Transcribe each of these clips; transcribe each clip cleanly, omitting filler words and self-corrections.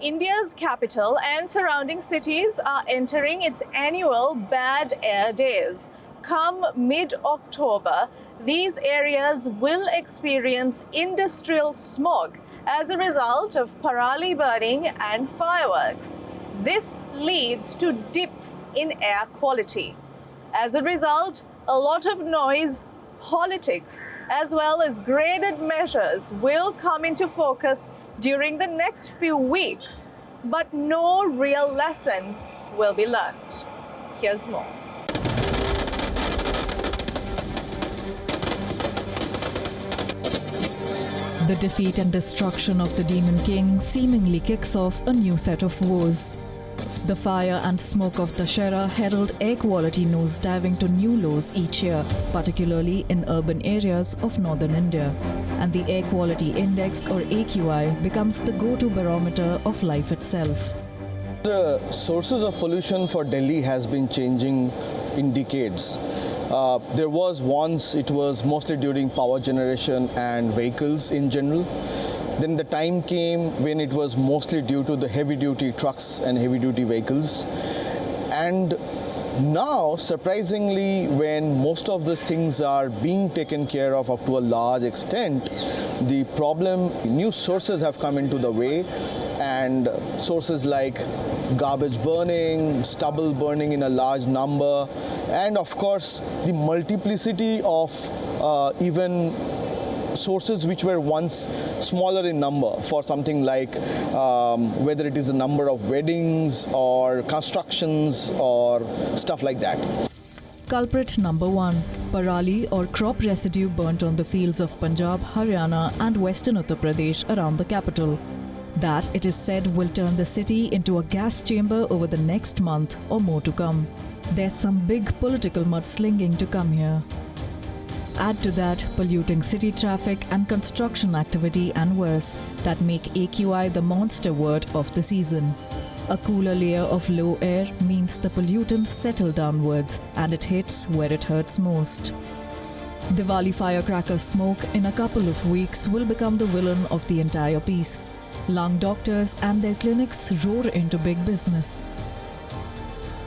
India's capital and surrounding cities are entering its annual bad air days. Come mid-October, these areas will experience industrial smog as a result of parali burning and fireworks. This leads to dips in air quality. As a result, a lot of noise, politics, as well as graded measures will come into focus during the next few weeks, but no real lesson will be learnt. Here's more. The defeat and destruction of the Demon King seemingly kicks off a new set of woes. The fire and smoke of Dussehra herald air quality nosediving to new lows each year, particularly in urban areas of northern India. And the Air Quality Index, or AQI, becomes the go-to barometer of life itself. The sources of pollution for Delhi has been changing in decades. There was once, it was mostly during power generation and vehicles in general. Then the time came when it was mostly due to the heavy-duty trucks and heavy-duty vehicles. And now, surprisingly, when most of these things are being taken care of up to a large extent, the problem, new sources have come into the way, and sources like garbage burning, stubble burning in a large number, and of course, the multiplicity of even sources which were once smaller in number for something like whether it is the number of weddings or constructions or stuff like that. Culprit number 1, parali or crop residue burnt on the fields of Punjab, Haryana and western Uttar Pradesh around the capital. That, it is said, will turn the city into a gas chamber over the next month or more to come. There's some big political mudslinging to come here. Add to that polluting city traffic and construction activity and worse that make AQI the monster word of the season. A cooler layer of low air means the pollutants settle downwards and it hits where it hurts most. Diwali firecracker smoke in a couple of weeks will become the villain of the entire piece. Lung doctors and their clinics roar into big business.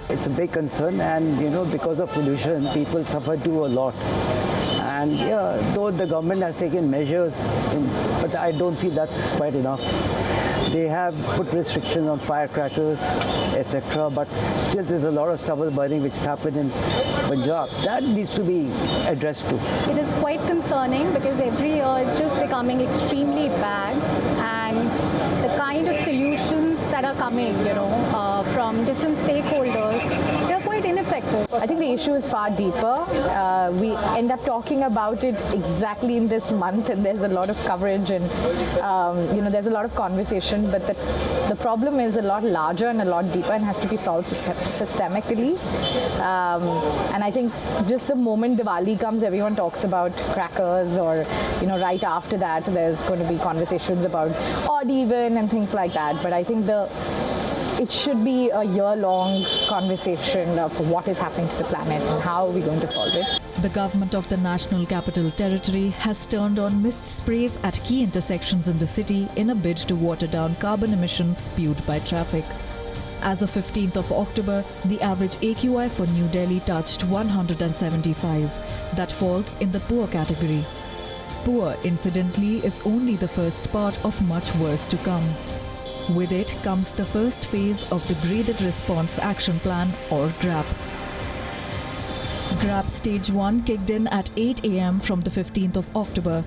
It's a big concern, and because of pollution, people suffer too a lot. And yeah, though the government has taken measures, but I don't feel that's quite enough. They have put restrictions on firecrackers, etc. But still there's a lot of stubble burning which has happened in Punjab. That needs to be addressed too. It is quite concerning because every year it's just becoming extremely bad, and the kind of solutions that are coming, from different stakeholders, they're quite ineffective. I think the issue is far deeper. We end up talking about it exactly in this month, and there's a lot of coverage and there's a lot of conversation, but the problem is a lot larger and a lot deeper and has to be solved systemically. And I think just the moment Diwali comes, everyone talks about crackers, or right after that there's going to be conversations about odd even and things like that. But I think it should be a year-long conversation of what is happening to the planet and how are we going to solve it. The government of the National Capital Territory has turned on mist sprays at key intersections in the city in a bid to water down carbon emissions spewed by traffic. As of 15th of October, the average AQI for New Delhi touched 175. That falls in the poor category. Poor, incidentally, is only the first part of much worse to come. With it comes the first phase of the Graded Response Action Plan, or GRAP. GRAP Stage 1 kicked in at 8 a.m. from the 15th of October.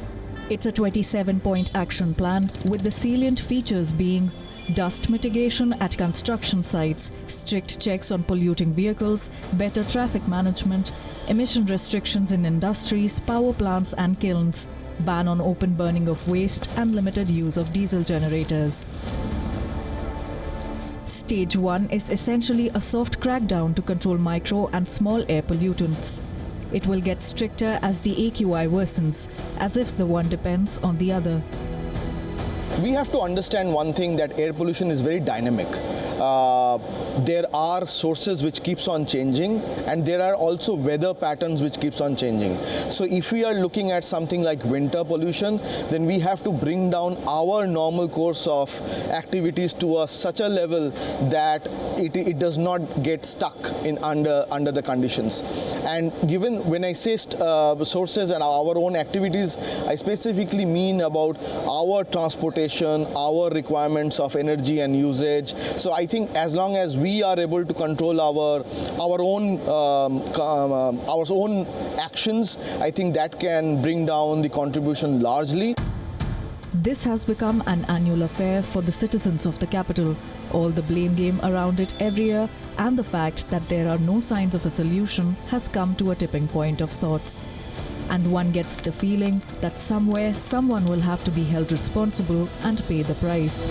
It's a 27-point action plan with the salient features being dust mitigation at construction sites, strict checks on polluting vehicles, better traffic management, emission restrictions in industries, power plants and kilns, ban on open burning of waste and limited use of diesel generators. Stage 1 is essentially a soft crackdown to control micro and small air pollutants. It will get stricter as the AQI worsens, as if the one depends on the other. We have to understand one thing, that air pollution is very dynamic. There are sources which keeps on changing, and there are also weather patterns which keeps on changing. So if we are looking at something like winter pollution, then we have to bring down our normal course of activities to such a level that it does not get stuck in under the conditions. And given, when I say sources and our own activities, I specifically mean about our transportation, our requirements of energy and usage. So I think as long as we are able to control our own actions, I think that can bring down the contribution largely. This has become an annual affair for the citizens of the capital. All the blame game around it every year, and the fact that there are no signs of a solution has come to a tipping point of sorts. And one gets the feeling that somewhere someone will have to be held responsible and pay the price.